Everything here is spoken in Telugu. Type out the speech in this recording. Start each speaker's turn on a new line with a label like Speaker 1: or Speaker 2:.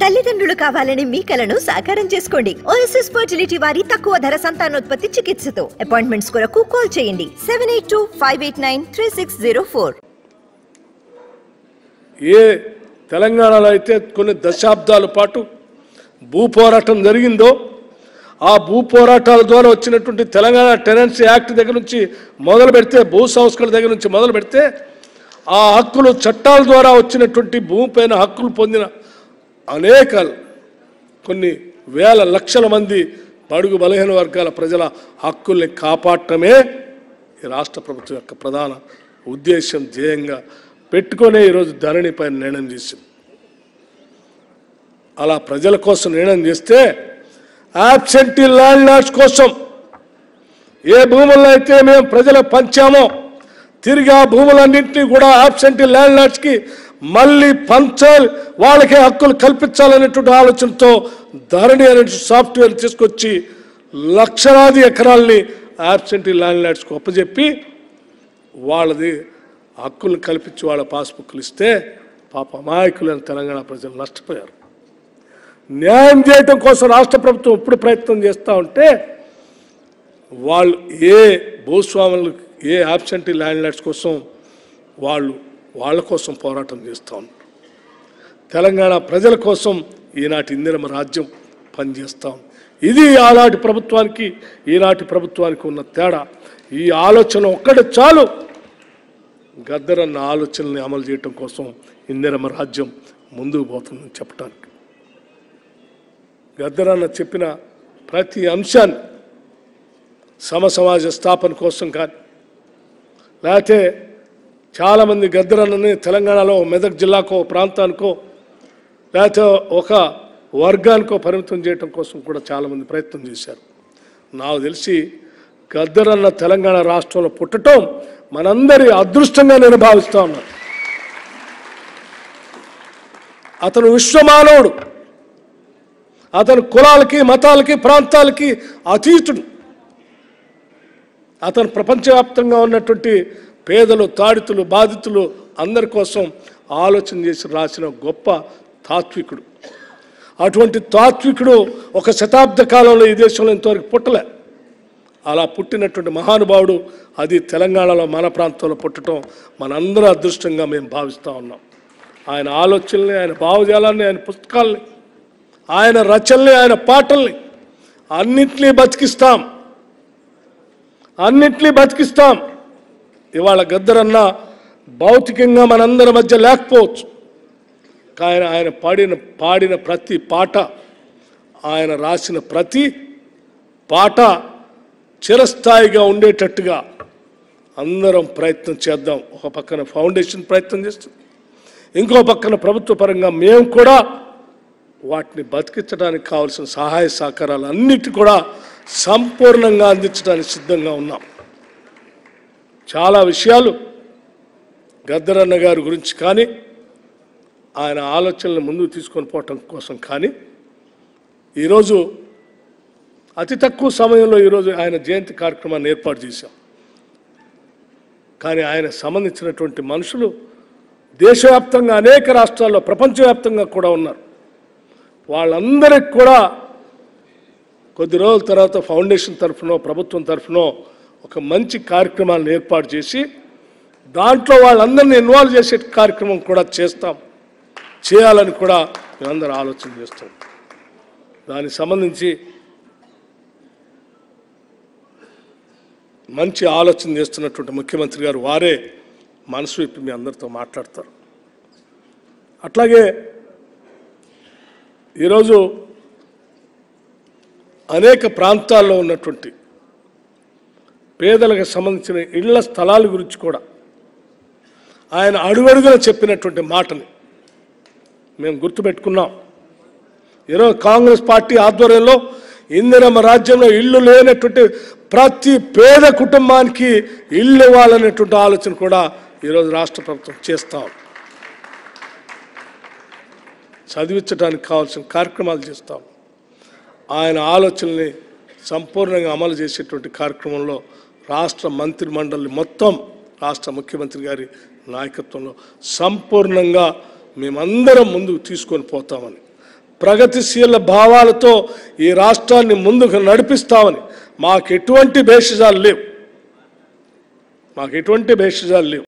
Speaker 1: తల్లిదండ్రులు కావాలని మీ కలను సాకారం చేసుకోండి. ఓఎస్ఎస్ ఫర్టిలిటీ వారి తక్కువ ధర సంతానోత్పత్తి చికిత్సతో అపాయింట్మెంట్స్ కొరకు కాల్ చేయండి 7825893604.
Speaker 2: ఏ తెలంగాణలో అయితే కొన్ని దశాబ్దాల పాటు భూ పోరాటం జరిగిందో ఆ భూ పోరాటాల ద్వారా వచ్చినటువంటి తెలంగాణ టెనెన్సీ యాక్ట్ దగ్గర నుంచి మొదలు పెడితే భూ సంస్కరణ దగ్గర నుంచి మొదలు పెడితే ఆ హక్కులు చట్టాల ద్వారా వచ్చినటువంటి భూమిపైన హక్కులు పొందిన అనేక కొన్ని వేల లక్షల మంది బడుగు బలహీన వర్గాల ప్రజల హక్కుల్ని కాపాడటమే ఈ రాష్ట్ర ప్రభుత్వం యొక్క ప్రధాన ఉద్దేశం ధ్యేయంగా పెట్టుకునే ఈరోజు ధరణిపైన నిర్ణయం చేసింది. అలా ప్రజల కోసం నిర్ణయం చేస్తే యాబ్సెంటీ ల్యాండ్ లార్డ్స్ కోసం ఏ భూముల్లో అయితే మేము ప్రజలు పంచామో తిరిగి ఆ భూములన్నింటినీ కూడా యాబ్సెంటీ ల్యాండ్ లార్డ్స్కి మళ్ళీ పంచాలి, వాళ్ళకే హక్కులు కల్పించాలనేటువంటి ఆలోచనతో ధరణి అనే సాఫ్ట్వేర్ తీసుకొచ్చి లక్షలాది ఎకరాల్ని యాబ్సెంటీ ల్యాండ్ లార్డ్స్కి ఒప్పజెప్పి వాళ్ళది హక్కులను కల్పించి వాళ్ళ పాస్బుక్లు ఇస్తే పాప అమాయకులైన తెలంగాణ ప్రజలు నష్టపోయారు. న్యాయం చేయటం కోసం రాష్ట్ర ప్రభుత్వం ఇప్పుడు ప్రయత్నం చేస్తూ ఉంటే వాళ్ళు ఏ భూస్వాములు ఏ యాబ్సెంటీ ల్యాండ్ లార్డ్స్ కోసం వాళ్ళ కోసం పోరాటం చేస్తూ ఉన్నారు. తెలంగాణ ప్రజల కోసం ఈనాటి ఇందిరమ్మ రాజ్యం పనిచేస్తూ ఉంది. ఇది ఆనాటి ప్రభుత్వానికి ఈనాటి ప్రభుత్వానికి ఉన్న తేడా. ఈ ఆలోచన ఒక్కటి చాలు గద్దరన్న ఆలోచనల్ని అమలు చేయటం కోసం ఇందిరమ్మ రాజ్యం ముందుకు పోతుందని చెప్పడానికి. గద్దరన్న చెప్పిన ప్రతి అంశాన్ని సమాజ స్థాపన కోసం కానీ లేకపోతే చాలామంది గద్దరన్నని తెలంగాణలో మెదక్ జిల్లాకో ప్రాంతానికో లేకపోతే ఒక వర్గానికో పరిమితం చేయడం కోసం కూడా చాలామంది ప్రయత్నం చేశారు. నాకు తెలిసి గద్దరన్న తెలంగాణ రాష్ట్రంలో పుట్టడం మనందరి అదృష్టంగా నేను భావిస్తూ ఉన్నాను. అతను విశ్వమానవుడు, అతను కులాలకి మతాలకి ప్రాంతాలకి అతీతుడు. అతను ప్రపంచవ్యాప్తంగా ఉన్నటువంటి పేదలు తాడితులు బాధితులు అందరి కోసం ఆలోచన చేసి రాసిన గొప్ప తాత్వికుడు. అటువంటి తాత్వికుడు ఒక శతాబ్ద కాలంలో ఈ దేశంలో ఇంతవరకు పుట్టలే. అలా పుట్టినటువంటి మహానుభావుడు అది తెలంగాణలో మన ప్రాంతంలో పుట్టడం మనందరూ అదృష్టంగా మేము భావిస్తూ ఉన్నాం. ఆయన ఆలోచనల్ని ఆయన భావజాలాన్ని ఆయన పుస్తకాల్ని ఆయన రచనల్ని ఆయన పాటల్ని అన్నింటినీ బతికిస్తాం. ఇవాళ గద్దరన్న భౌతికంగా మనందరి మధ్య లేకపోవచ్చు, కానీ ఆయన పాడిన ప్రతి పాట ఆయన రాసిన ప్రతి పాట చిరస్థాయిగా ఉండేటట్టుగా అందరం ప్రయత్నం చేద్దాం. ఒక పక్కన ఫౌండేషన్ ప్రయత్నం చేస్తుంది, ఇంకో పక్కన ప్రభుత్వ పరంగా మేము కూడా వాటిని బతికించడానికి కావాల్సిన సహాయ సహకారాలు అన్నిటి కూడా సంపూర్ణంగా అందించడానికి సిద్ధంగా ఉన్నాం. చాలా విషయాలు గద్దరన్న గారి గురించి కానీ ఆయన ఆలోచనలు ముందుకు తీసుకొని పోవటం కోసం కానీ ఈరోజు అతి తక్కువ సమయంలో ఈరోజు ఆయన జయంతి కార్యక్రమాన్ని ఏర్పాటు చేశాం. కానీ ఆయన సంబంధించినటువంటి మనుషులు దేశవ్యాప్తంగా అనేక రాష్ట్రాల్లో ప్రపంచవ్యాప్తంగా కూడా ఉన్నారు. వాళ్ళందరికీ కూడా కొద్ది రోజుల తర్వాత ఫౌండేషన్ తరఫునో ప్రభుత్వం తరఫునో ఒక మంచి కార్యక్రమాలను ఏర్పాటు చేసి దాంట్లో వాళ్ళందరినీ ఇన్వాల్వ్ చేసే కార్యక్రమం కూడా చేయాలని కూడా మేమందరూ ఆలోచన చేస్తాం. దానికి సంబంధించి మంచి ఆలోచన చేస్తున్నటువంటి ముఖ్యమంత్రి గారు వారే మనసు విప్పి మీ అందరితో మాట్లాడతారు. అట్లాగే ఈరోజు అనేక ప్రాంతాల్లో ఉన్నటువంటి పేదలకు సంబంధించిన ఇళ్ల స్థలాల గురించి కూడా ఆయన అడుగడుగున చెప్పినటువంటి మాటని మేము గుర్తుపెట్టుకున్నాం. ఈరోజు కాంగ్రెస్ పార్టీ ఆధ్వర్యంలో ఇందిరమ్మ రాజ్యంలో ఇళ్ళు లేనటువంటి ప్రతి పేద కుటుంబానికి ఇళ్ళు ఇవ్వాలనేటువంటి ఆలోచన కూడా ఈరోజు రాష్ట్ర ప్రభుత్వం చేస్తాం. చదివించడానికి కావాల్సిన కార్యక్రమాలు చేస్తాం. ఆయన ఆలోచనల్ని సంపూర్ణంగా అమలు చేసేటువంటి కార్యక్రమంలో రాష్ట్ర మంత్రి మండలి మొత్తం రాష్ట్ర ముఖ్యమంత్రి గారి నాయకత్వంలో సంపూర్ణంగా మేమందరం ముందుకు తీసుకొని పోతామని ప్రగతిశీల భావాలతో ఈ రాష్ట్రాన్ని ముందుకు నడిపిస్తామని మాకు ఎటువంటి భేషజాలు లేవు.